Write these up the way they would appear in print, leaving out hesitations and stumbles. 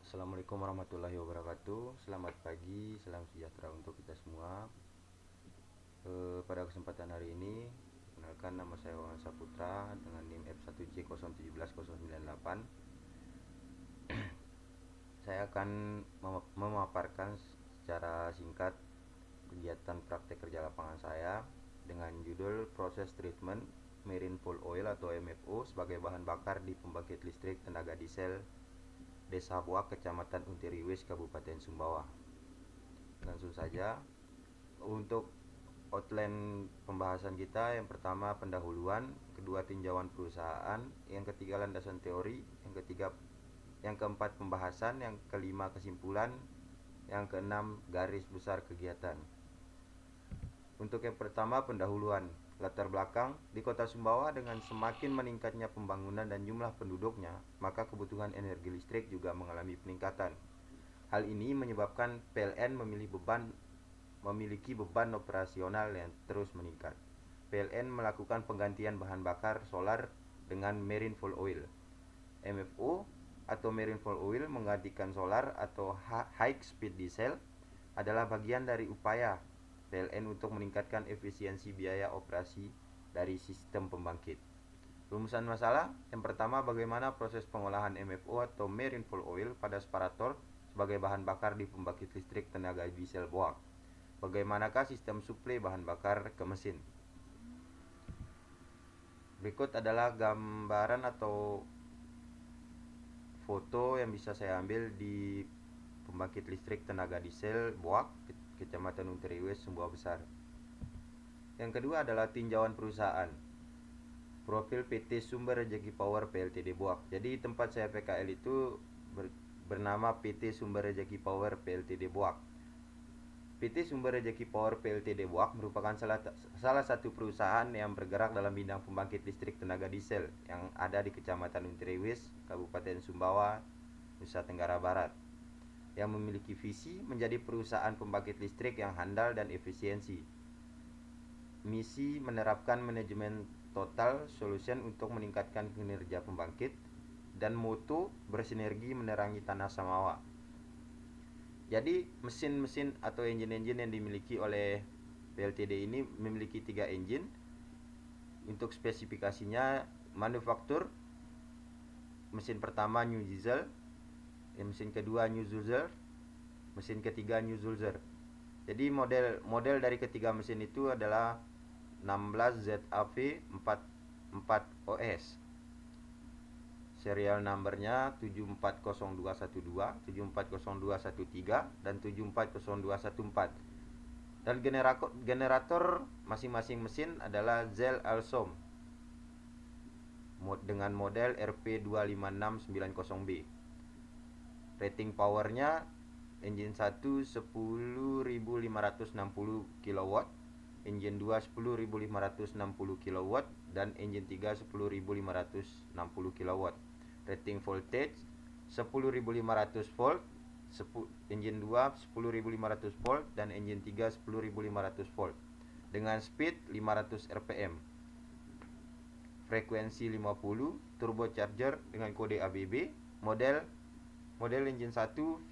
Assalamualaikum warahmatullahi wabarakatuh. Selamat pagi, salam sejahtera untuk kita semua. Pada kesempatan hari ini, kenalkan nama saya Wawan Saputra dengan NIM F1C017098. Saya akan memaparkan secara singkat kegiatan praktek kerja lapangan saya dengan judul proses treatment marine fuel oil atau MFO sebagai bahan bakar di pembangkit listrik tenaga diesel Desa Buak, Kecamatan Untiriwis, Kabupaten Sumbawa. Langsung saja untuk outline pembahasan kita. Yang pertama pendahuluan, kedua tinjauan perusahaan, yang ketiga landasan teori, yang keempat pembahasan, yang kelima kesimpulan, yang keenam garis besar kegiatan. Untuk yang pertama pendahuluan, latar belakang di Kota Sumbawa dengan semakin meningkatnya pembangunan dan jumlah penduduknya, maka kebutuhan energi listrik juga mengalami peningkatan. Hal ini menyebabkan PLN memiliki beban operasional yang terus meningkat. PLN melakukan penggantian bahan bakar solar dengan marine fuel oil. MFO atau marine fuel oil menggantikan solar atau high speed diesel adalah bagian dari upaya PLN untuk meningkatkan efisiensi biaya operasi dari sistem pembangkit. Rumusan masalah yang pertama, bagaimana proses pengolahan MFO atau marine fuel oil pada separator sebagai bahan bakar di pembangkit listrik tenaga diesel Boak. Bagaimanakah sistem suplai bahan bakar ke mesin? Berikut adalah gambaran atau foto yang bisa saya ambil di pembangkit listrik tenaga diesel Boak, Kecamatan Untiriwis, Sumbawa Besar. Yang kedua adalah tinjauan perusahaan. Profil PT Sumber Rejeki Power PLTD Boak. Jadi tempat saya PKL itu bernama PT Sumber Rejeki Power PLTD Boak. PT Sumber Rejeki Power PLTD Boak merupakan salah satu perusahaan yang bergerak dalam bidang pembangkit listrik tenaga diesel yang ada di Kecamatan Untiriwis, Kabupaten Sumbawa, Nusa Tenggara Barat, yang memiliki visi menjadi perusahaan pembangkit listrik yang handal dan efisiensi. Misi menerapkan manajemen total solution untuk meningkatkan kinerja pembangkit, dan moto bersinergi menerangi tanah Samawa. Jadi mesin-mesin atau engine-engine yang dimiliki oleh PLTD ini memiliki 3 engine. Untuk spesifikasinya, manufaktur mesin pertama New Diesel, mesin kedua New Zulzer, mesin ketiga New Zulzer. Jadi model dari ketiga mesin itu adalah 16 ZAV 44OS. Serial numbernya 740212, 740213, dan 740214. Dan generator masing-masing mesin adalah Zell Alsom dengan model RP25690B. Rating powernya engine 1 10.560 kW, engine 2 10.560 kW, dan engine 3 10.560 kW. Rating voltage 10.500 volt, engine 2 10.500 volt, dan engine 3 10.500 volt dengan speed 500 rpm. Frekuensi 50, turbocharger dengan kode ABB. Model engine 1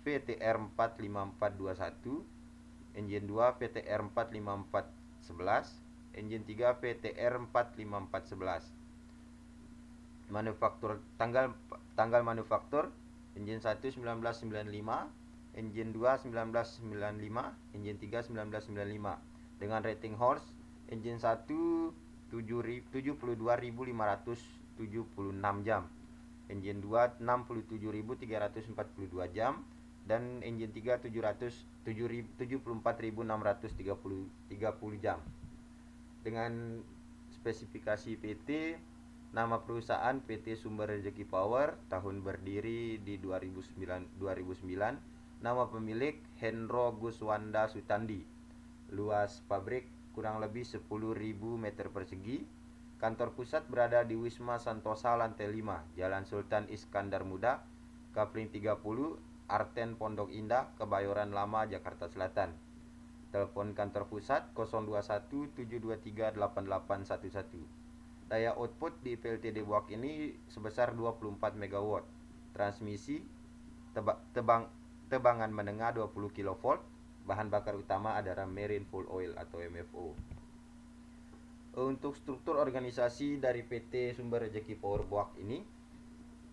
VTR 45421, engine 2 VTR 45411, engine 3 VTR 45411. Manufaktur tanggal manufaktur engine 1 1995, engine 2 1995, engine 3 1995. Dengan rating horse, engine 1 72.576 jam, engine 2 67.342 jam, dan engine 3 74.630 jam. Dengan spesifikasi PT, nama perusahaan PT Sumber Rejeki Power, tahun berdiri di 2009. Nama pemilik Hendro Guswanda Sutandi. Luas pabrik kurang lebih 10.000 meter persegi. Kantor pusat berada di Wisma Santosa lantai 5, Jalan Sultan Iskandar Muda, Kapling 30, Arten Pondok Indah, Kebayoran Lama, Jakarta Selatan. Telepon kantor pusat 021 723 8811. Daya output di PLTD Boak ini sebesar 24 MW. Transmisi tebangan menengah 20 kV. Bahan bakar utama adalah marine fuel oil atau MFO. Untuk struktur organisasi dari PT Sumber Rejeki Power Boak ini,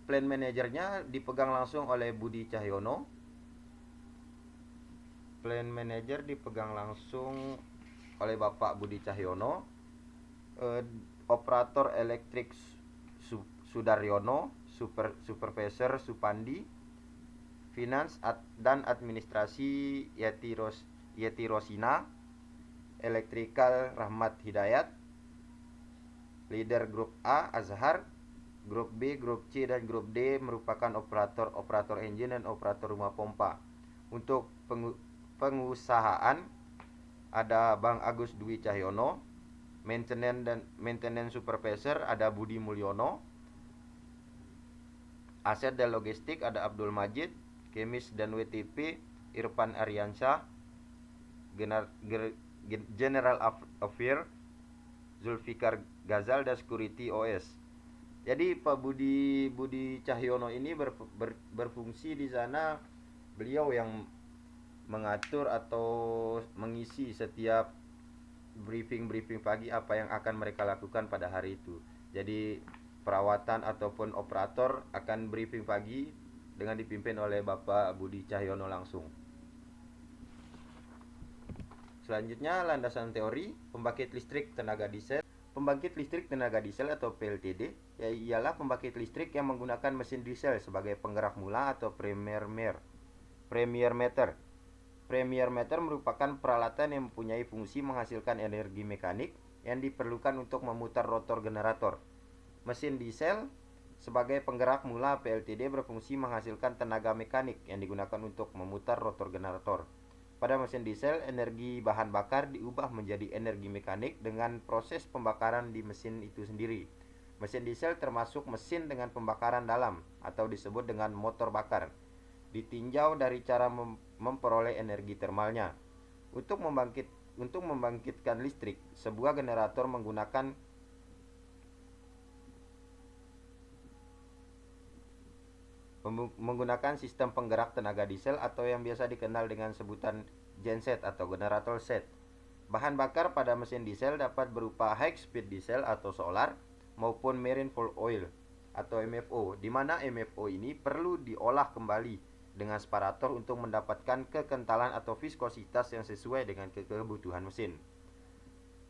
plan manajernya dipegang langsung oleh Budi Cahyono. Plan manager dipegang langsung oleh Bapak Budi Cahyono. Operator elektrik Sudaryono, supervisor Supandi, finance dan administrasi Yeti Rosina, elektrikal Rahmat Hidayat, leader grup A Azhar, grup B, grup C, dan grup D merupakan operator engine dan operator rumah pompa. Untuk pengusahaan ada Bang Agus Dwi Cahyono, maintenance supervisor ada Budi Mulyono, aset dan logistik ada Abdul Majid, kemis dan WTP Irfan Aryansyah, General Affair Zulfikar Gazal, dan security OS. Jadi Pak Budi Cahyono ini berfungsi di sana. Beliau yang mengatur atau mengisi setiap briefing pagi apa yang akan mereka lakukan pada hari itu. Jadi perawatan ataupun operator akan briefing pagi dengan dipimpin oleh Bapak Budi Cahyono langsung. Selanjutnya landasan teori pembangkit listrik tenaga diesel. Pembangkit listrik tenaga diesel atau PLTD ialah pembangkit listrik yang menggunakan mesin diesel sebagai penggerak mula atau premier meter. Premier meter merupakan peralatan yang mempunyai fungsi menghasilkan energi mekanik yang diperlukan untuk memutar rotor generator. Mesin diesel sebagai penggerak mula PLTD berfungsi menghasilkan tenaga mekanik yang digunakan untuk memutar rotor generator. Pada mesin diesel, energi bahan bakar diubah menjadi energi mekanik dengan proses pembakaran di mesin itu sendiri. Mesin diesel termasuk mesin dengan pembakaran dalam atau disebut dengan motor bakar. Ditinjau dari cara memperoleh energi termalnya. Untuk membangkitkan listrik, sebuah generator menggunakan sistem penggerak tenaga diesel atau yang biasa dikenal dengan sebutan genset atau generator set. Bahan bakar pada mesin diesel dapat berupa high speed diesel atau solar maupun marine fuel oil atau MFO, di mana MFO ini perlu diolah kembali dengan separator untuk mendapatkan kekentalan atau viskositas yang sesuai dengan kebutuhan mesin.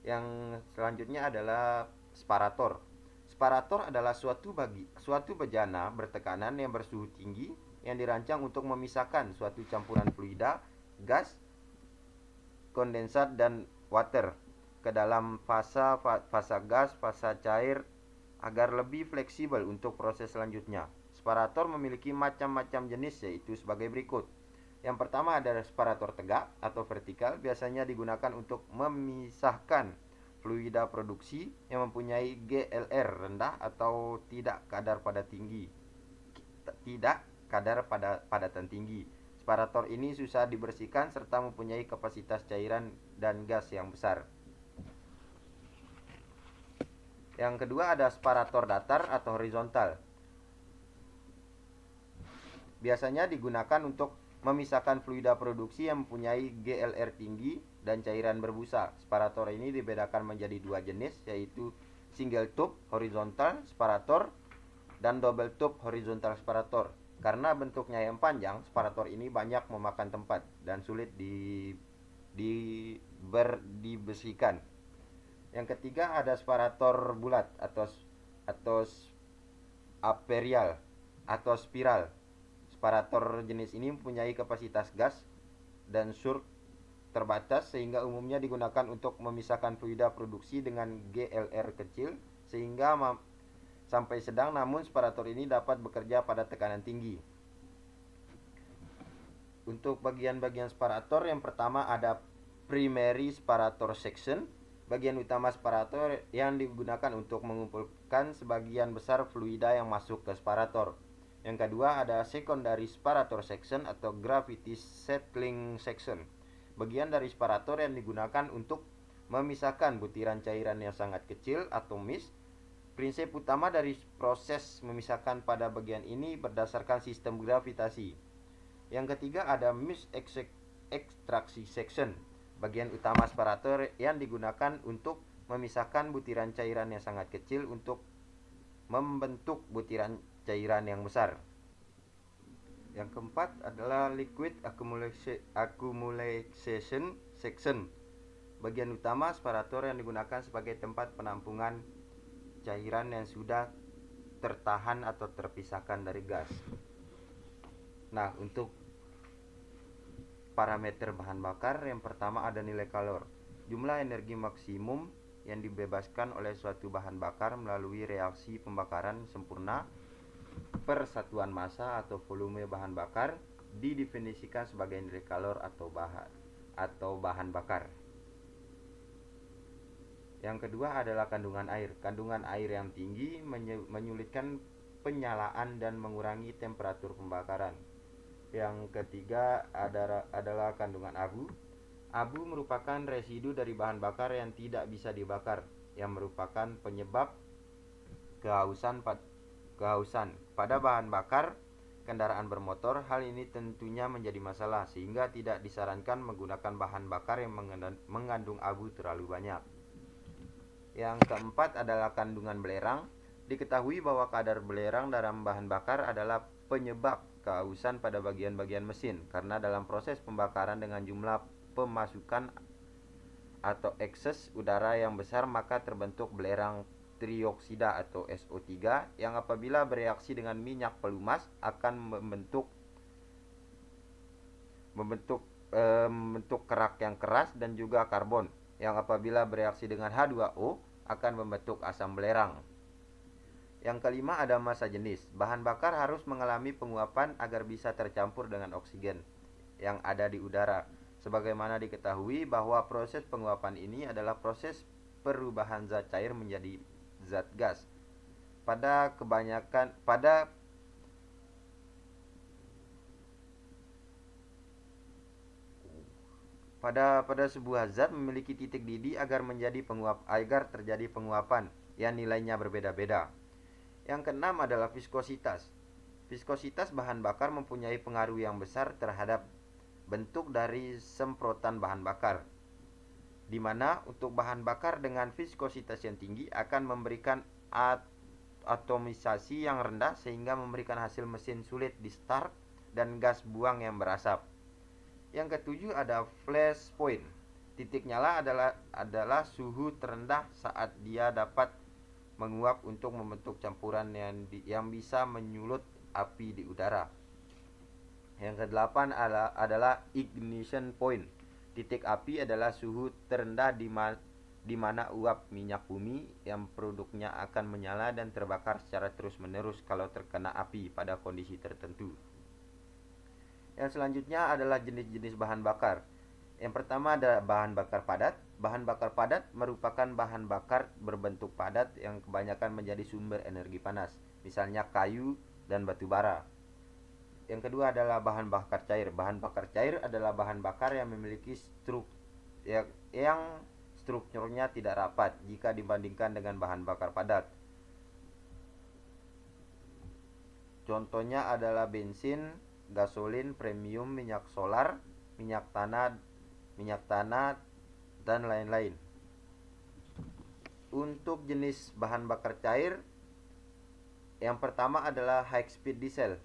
Yang selanjutnya adalah separator. Separator adalah suatu bejana bertekanan yang bersuhu tinggi yang dirancang untuk memisahkan suatu campuran fluida, gas, kondensat, dan water ke dalam fasa gas, fasa cair agar lebih fleksibel untuk proses selanjutnya. Separator memiliki macam-macam jenis, yaitu sebagai berikut. Yang pertama adalah separator tegak atau vertikal, biasanya digunakan untuk memisahkan fluida produksi yang mempunyai GLR rendah atau tidak kadar padatan tinggi. Separator ini susah dibersihkan serta mempunyai kapasitas cairan dan gas yang besar. Yang kedua ada separator datar atau horizontal. Biasanya digunakan untuk memisahkan fluida produksi yang mempunyai GLR tinggi dan cairan berbusa. Separator ini dibedakan menjadi dua jenis, yaitu single tube horizontal separator dan double tube horizontal separator. Karena bentuknya yang panjang, separator ini banyak memakan tempat dan sulit dibersihkan. Yang ketiga ada separator bulat atau aperial atau spiral. Separator jenis ini mempunyai kapasitas gas dan surk terbatas sehingga umumnya digunakan untuk memisahkan fluida produksi dengan GLR kecil sehingga sampai sedang, namun separator ini dapat bekerja pada tekanan tinggi. Untuk bagian-bagian separator, yang pertama ada primary separator section, bagian utama separator yang digunakan untuk mengumpulkan sebagian besar fluida yang masuk ke separator. Yang kedua ada secondary separator section atau gravity settling section, bagian dari separator yang digunakan untuk memisahkan butiran cairan yang sangat kecil atau mist. Prinsip utama dari proses memisahkan pada bagian ini berdasarkan sistem gravitasi. Yang ketiga ada mist ekstraksi section, bagian utama aspirator yang digunakan untuk memisahkan butiran cairan yang sangat kecil untuk membentuk butiran cairan yang besar. Yang keempat adalah liquid accumulation section, bagian utama aspirator yang digunakan sebagai tempat penampungan cairan yang sudah tertahan atau terpisahkan dari gas. Nah, untuk parameter bahan bakar, yang pertama ada nilai kalor, jumlah energi maksimum yang dibebaskan oleh suatu bahan bakar melalui reaksi pembakaran sempurna per satuan massa atau volume bahan bakar didefinisikan sebagai nilai kalor atau bahan bakar. Yang kedua adalah kandungan air. Kandungan air yang tinggi menyulitkan penyalaan dan mengurangi temperatur pembakaran. Yang ketiga adalah kandungan abu. Abu merupakan residu dari bahan bakar yang tidak bisa dibakar, yang merupakan penyebab kehausan pada bahan bakar kendaraan bermotor. Hal ini tentunya menjadi masalah, sehingga tidak disarankan menggunakan bahan bakar yang mengandung abu terlalu banyak. Yang keempat adalah kandungan belerang. Diketahui bahwa kadar belerang dalam bahan bakar adalah penyebab kehausan pada bagian-bagian mesin, karena dalam proses pembakaran dengan jumlah pemasukan atau ekses udara yang besar, maka terbentuk belerang trioksida atau SO3 yang apabila bereaksi dengan minyak pelumas akan membentuk kerak yang keras, dan juga karbon yang apabila bereaksi dengan H2O akan membentuk asam belerang. Yang kelima ada massa jenis. Bahan bakar harus mengalami penguapan agar bisa tercampur dengan oksigen yang ada di udara. Sebagaimana diketahui bahwa proses penguapan ini adalah proses perubahan zat cair menjadi zat gas. Pada sebuah zat memiliki titik didih agar terjadi penguapan yang nilainya berbeda-beda. Yang keenam adalah viskositas. Viskositas bahan bakar mempunyai pengaruh yang besar terhadap bentuk dari semprotan bahan bakar, di mana untuk bahan bakar dengan viskositas yang tinggi akan memberikan atomisasi yang rendah, sehingga memberikan hasil mesin sulit di start dan gas buang yang berasap. Yang ketujuh ada flash point. Titik nyala adalah suhu terendah saat dia dapat menguap untuk membentuk campuran yang bisa menyulut api di udara. Yang kedelapan adalah ignition point. Titik api adalah suhu terendah di mana uap minyak bumi yang produknya akan menyala dan terbakar secara terus-menerus kalau terkena api pada kondisi tertentu. Yang selanjutnya adalah jenis-jenis bahan bakar. Yang pertama ada bahan bakar padat. Bahan bakar padat merupakan bahan bakar berbentuk padat yang kebanyakan menjadi sumber energi panas, misalnya kayu dan batu bara. Yang kedua adalah bahan bakar cair. Bahan bakar cair adalah bahan bakar yang memiliki strukturnya tidak rapat jika dibandingkan dengan bahan bakar padat. Contohnya adalah bensin, gasolin premium, minyak solar, minyak tanah, dan lain-lain. Untuk jenis bahan bakar cair, yang pertama adalah high speed diesel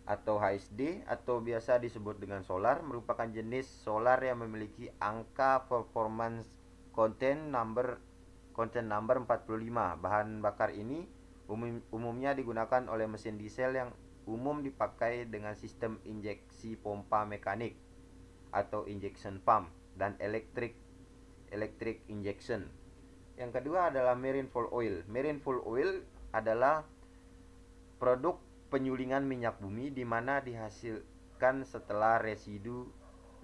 atau HSD, atau biasa disebut dengan solar, merupakan jenis solar yang memiliki angka performance content number 45. Bahan bakar ini umumnya digunakan oleh mesin diesel yang umum dipakai dengan sistem injeksi pompa mekanik atau injection pump dan electric injection. Yang kedua adalah marine fuel oil. Marine fuel oil adalah produk penyulingan minyak bumi di mana dihasilkan setelah residu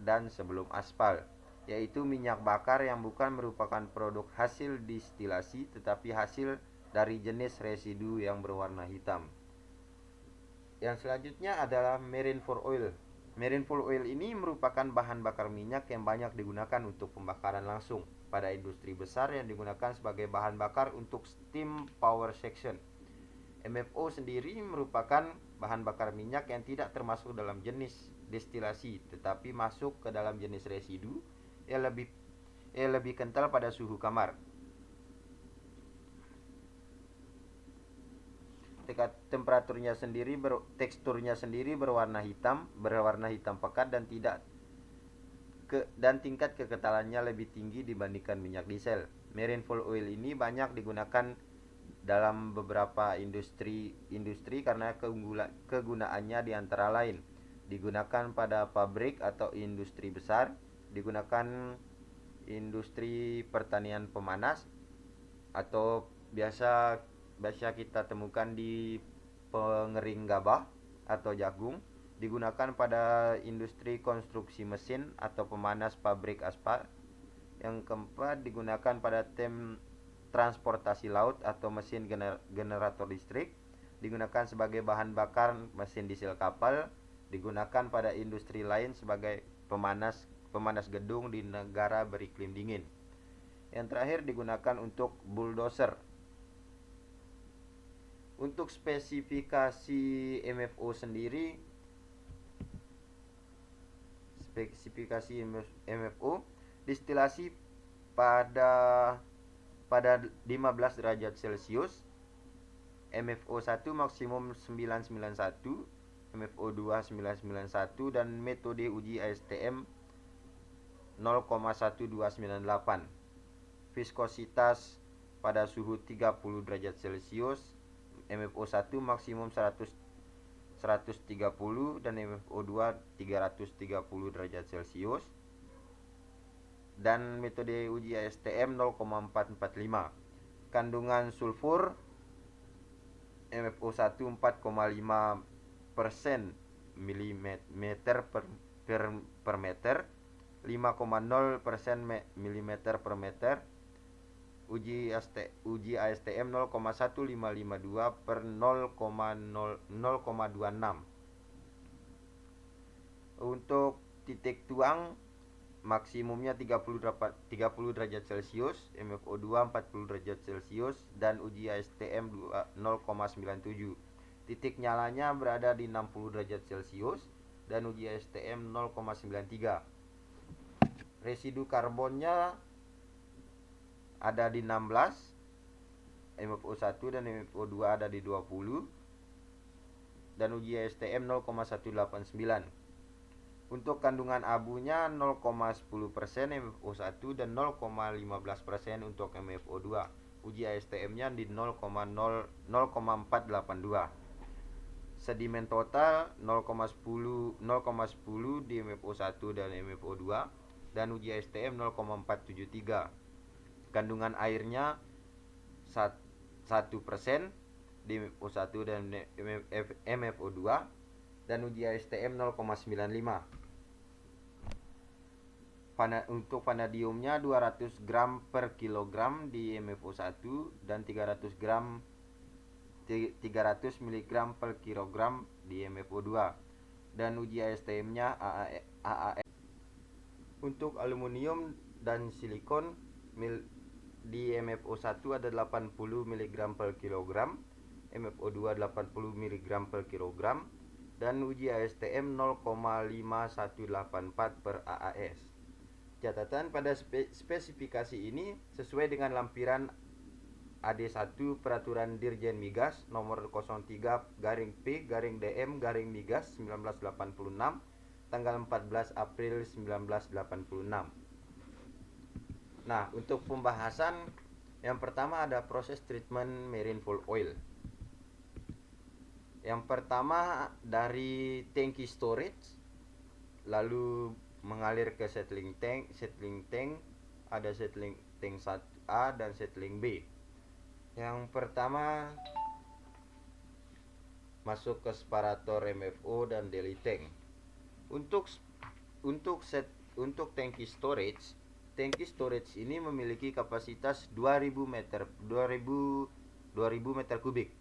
dan sebelum aspal, yaitu minyak bakar yang bukan merupakan produk hasil distilasi tetapi hasil dari jenis residu yang berwarna hitam. Yang selanjutnya adalah marine fuel oil. Marine fuel oil ini merupakan bahan bakar minyak yang banyak digunakan untuk pembakaran langsung pada industri besar yang digunakan sebagai bahan bakar untuk steam power section. MFO sendiri merupakan bahan bakar minyak yang tidak termasuk dalam jenis destilasi, tetapi masuk ke dalam jenis residu yang lebih kental pada suhu kamar. Teksturnya sendiri berwarna hitam pekat dan tingkat kekentalannya lebih tinggi dibandingkan minyak diesel. Marine fuel oil ini banyak digunakan dalam beberapa industri karena kegunaannya di antara lain digunakan pada pabrik atau industri besar, digunakan industri pertanian pemanas, atau biasa kita temukan di pengering gabah atau jagung, digunakan pada industri konstruksi mesin atau pemanas pabrik aspal. Yang keempat, digunakan pada transportasi laut atau mesin generator listrik, digunakan sebagai bahan bakar mesin diesel kapal, digunakan pada industri lain sebagai pemanas gedung di negara beriklim dingin. Yang terakhir, digunakan untuk bulldozer. Untuk spesifikasi MFO sendiri, distilasi pada 15 derajat Celcius, MFO 1 maksimum 991, MFO 2 991, dan metode uji ASTM 0,1298. Viskositas pada suhu 30 derajat Celcius, MFO 1 maksimum 130 dan MFO 2 330 derajat Celcius, dan metode uji ASTM 0,445. Kandungan sulfur MFO 1 4,5% milimeter per meter, 5,0% milimeter per meter. Uji ASTM 0,1552 per 0,26. Untuk titik tuang maksimumnya 30 derajat Celcius, MFO 2 40 derajat Celcius, dan uji ASTM 0,97. Titik nyalanya berada di 60 derajat Celcius dan uji ASTM 0,93. Residu karbonnya ada di 16, MFO 1 dan MFO 2 ada di 20, dan uji ASTM 0,189. Untuk kandungan abunya 0,10% MFO 1 dan 0,15% untuk MFO 2. Uji ASTM-nya di 0,482. Sedimen total 0,10 di MFO 1 dan MFO 2, dan uji ASTM 0,473. Kandungan airnya 1% di MFO 1 dan MFO 2, dan uji ASTM 0,95. Untuk vanadiumnya 200 gram per kilogram di MFO 1 dan 300 mg per kilogram di MFO 2, dan uji ASTM-nya AAS. Untuk aluminium dan silikon di MFO 1 ada 80 mg per kilogram, MFO 2 80 mg per kilogram, dan uji ASTM 0,5184 per AAS. Catatan pada spesifikasi ini sesuai dengan lampiran AD1 Peraturan Dirjen Migas nomor 03/P/DM/Migas 1986 tanggal 14 April 1986. Nah, untuk pembahasan yang pertama ada proses treatment marine fuel oil. Yang pertama dari tangki storage, lalu mengalir ke settling tank. Ada settling tank 1A dan settling B. Yang pertama masuk ke separator MFO dan daily tank. Untuk tangki storage ini memiliki kapasitas 2000 meter kubik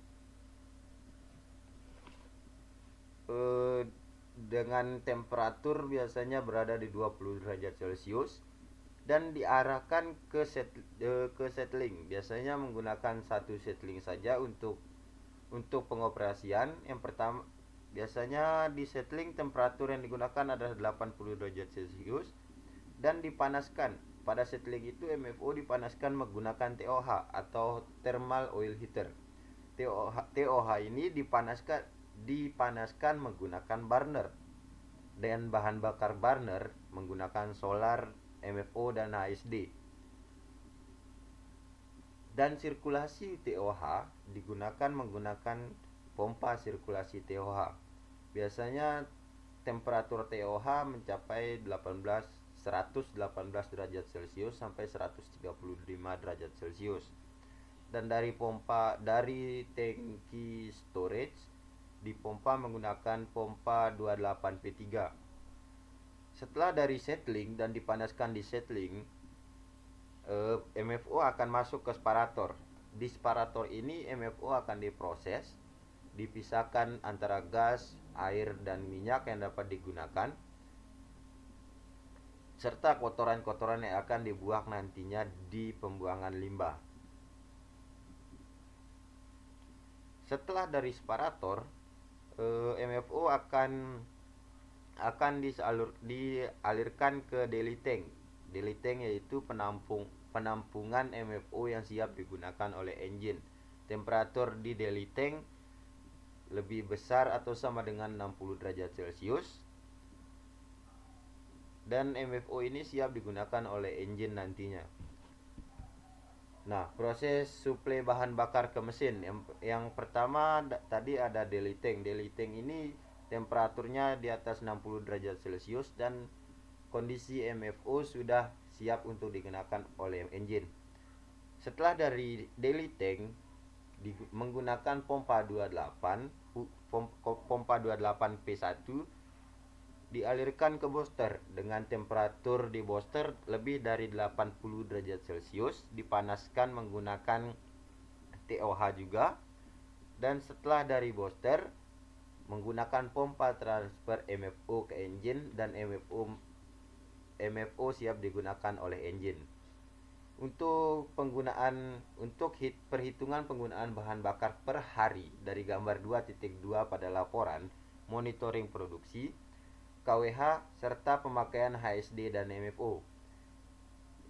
dengan temperatur biasanya berada di 20 derajat Celcius dan diarahkan ke settling. Biasanya menggunakan satu settling saja untuk Untuk pengoperasian, yang pertama biasanya di settling temperatur yang digunakan adalah 80 derajat Celcius dan dipanaskan. Pada settling itu MFO dipanaskan menggunakan TOH atau thermal oil heater. TOH ini dipanaskan menggunakan burner, dan bahan bakar burner menggunakan solar, MFO dan HSD. Dan sirkulasi TOH digunakan menggunakan pompa sirkulasi TOH. Biasanya temperatur TOH mencapai 118 derajat Celcius sampai 135 derajat Celcius. Dan dari tangki storage dipompa menggunakan pompa 28P3. Setelah dari settling dan dipanaskan di settling, MFO akan masuk ke separator. Di separator ini MFO akan diproses, dipisahkan antara gas, air, dan minyak yang dapat digunakan, serta kotoran-kotoran yang akan dibuang nantinya di pembuangan limbah. Setelah dari separator, MFO akan dialirkan ke daily tank. Daily tank yaitu penampungan MFO yang siap digunakan oleh engine. Temperatur di daily tank lebih besar atau sama dengan 60 derajat Celcius, dan MFO ini siap digunakan oleh engine nantinya. Nah, proses suplai bahan bakar ke mesin. Yang pertama tadi ada daily tank. Daily tank ini temperaturnya di atas 60 derajat Celcius dan kondisi MFO sudah siap untuk digunakan oleh engine. Setelah dari daily tank menggunakan pompa 28P1 dialirkan ke booster dengan temperatur di booster lebih dari 80 derajat Celcius, dipanaskan menggunakan TOH juga, dan setelah dari booster menggunakan pompa transfer MFO ke engine, dan MFO siap digunakan oleh engine. Untuk perhitungan penggunaan bahan bakar per hari dari gambar 2.2 pada laporan monitoring produksi, KWH serta pemakaian HSD dan MFO.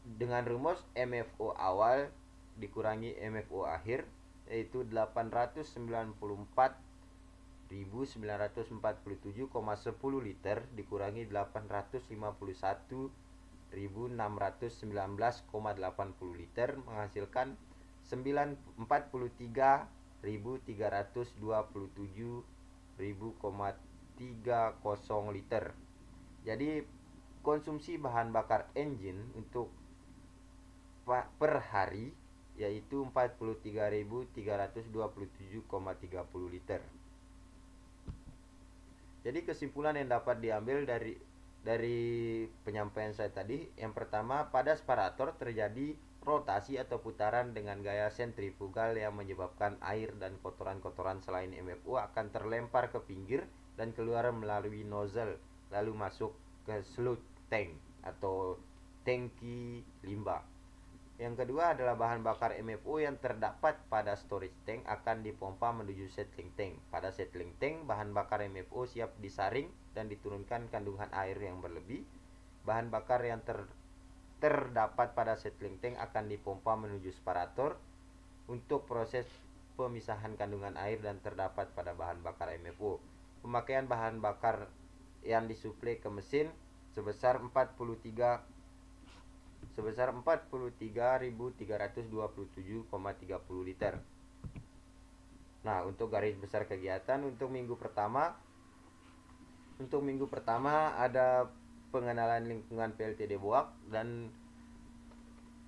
Dengan rumus MFO awal dikurangi MFO akhir, yaitu 894.947,10 liter dikurangi 851.619,80 liter menghasilkan 43.327.000,30 liter. Jadi konsumsi bahan bakar engine untuk per hari yaitu 43.327,30 liter. Jadi kesimpulan yang dapat diambil dari penyampaian saya tadi, yang pertama, pada separator terjadi rotasi atau putaran dengan gaya sentrifugal yang menyebabkan air dan kotoran-kotoran selain MFO akan terlempar ke pinggir dan keluar melalui nozzle lalu masuk ke sludge tank atau tangki limbah. Yang kedua adalah bahan bakar MFO yang terdapat pada storage tank akan dipompa menuju settling tank. Pada settling tank, bahan bakar MFO siap disaring dan diturunkan kandungan air yang berlebih. Bahan bakar yang terdapat pada settling tank akan dipompa menuju separator untuk proses pemisahan kandungan air dan terdapat pada bahan bakar MFO. Pemakaian bahan bakar yang disuplai ke mesin sebesar 43.327,30 liter. Nah, untuk garis besar kegiatan untuk minggu pertama ada pengenalan lingkungan PLTD Boak, dan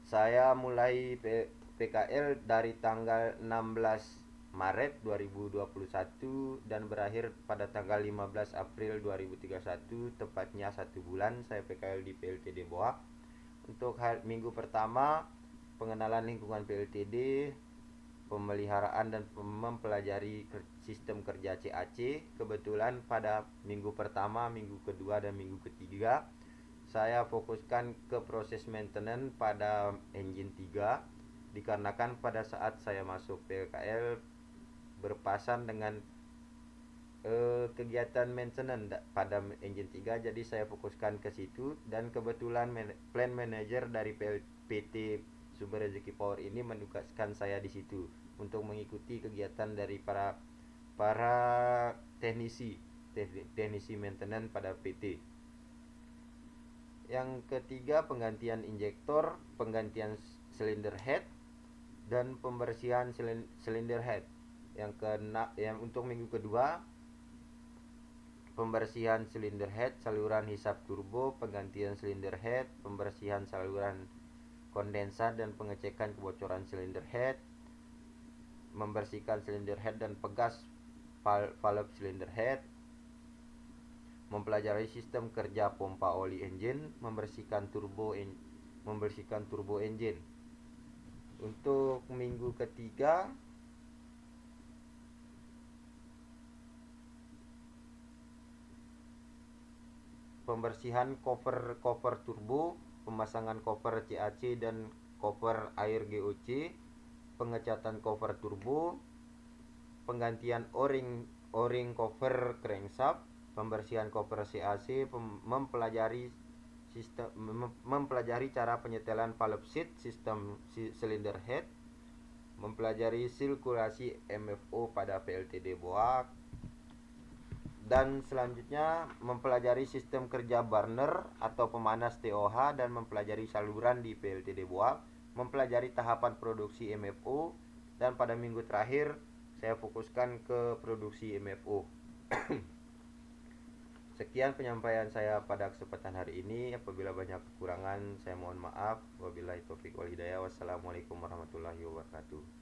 saya mulai PKL dari tanggal 16 Maret 2021 dan berakhir pada tanggal 15 April 2031, tepatnya 1 bulan saya PKL di PLTD Boak. Untuk minggu pertama, pengenalan lingkungan PLTD, pemeliharaan dan mempelajari sistem kerja CAC. Kebetulan pada minggu pertama, minggu kedua, dan minggu ketiga saya fokuskan ke proses maintenance pada engine 3, dikarenakan pada saat saya masuk PKL berpasan dengan kegiatan maintenance pada engine 3, jadi saya fokuskan ke situ. Dan kebetulan plan manager dari PT Sumber Rezeki Power ini menugaskan saya di situ untuk mengikuti kegiatan dari para teknisi maintenance pada PT. Yang ketiga, penggantian injektor, penggantian silinder head, dan pembersihan silinder head. Yang untuk minggu kedua, pembersihan silinder head, saluran hisap turbo, penggantian silinder head, pembersihan saluran kondensat dan pengecekan kebocoran silinder head, membersihkan silinder head dan pegas valve silinder head, mempelajari sistem kerja pompa oli engine, membersihkan turbo engine. Untuk minggu ketiga, pembersihan cover turbo, pemasangan cover CAC dan cover air GOC, pengecatan cover turbo, penggantian o-ring cover crankshaft, pembersihan cover CAC, mempelajari cara penyetelan valve seat sistem silinder head, mempelajari sirkulasi MFO pada PLTD boak, dan selanjutnya mempelajari sistem kerja burner atau pemanas TOH dan mempelajari saluran di PLTD boak, mempelajari tahapan produksi MFO, dan pada minggu terakhir saya fokuskan ke produksi MFO. Sekian penyampaian saya pada kesempatan hari ini. Apabila banyak kekurangan saya mohon maaf. Wabillahi taufiq wal hidayah. Wassalamualaikum warahmatullahi wabarakatuh.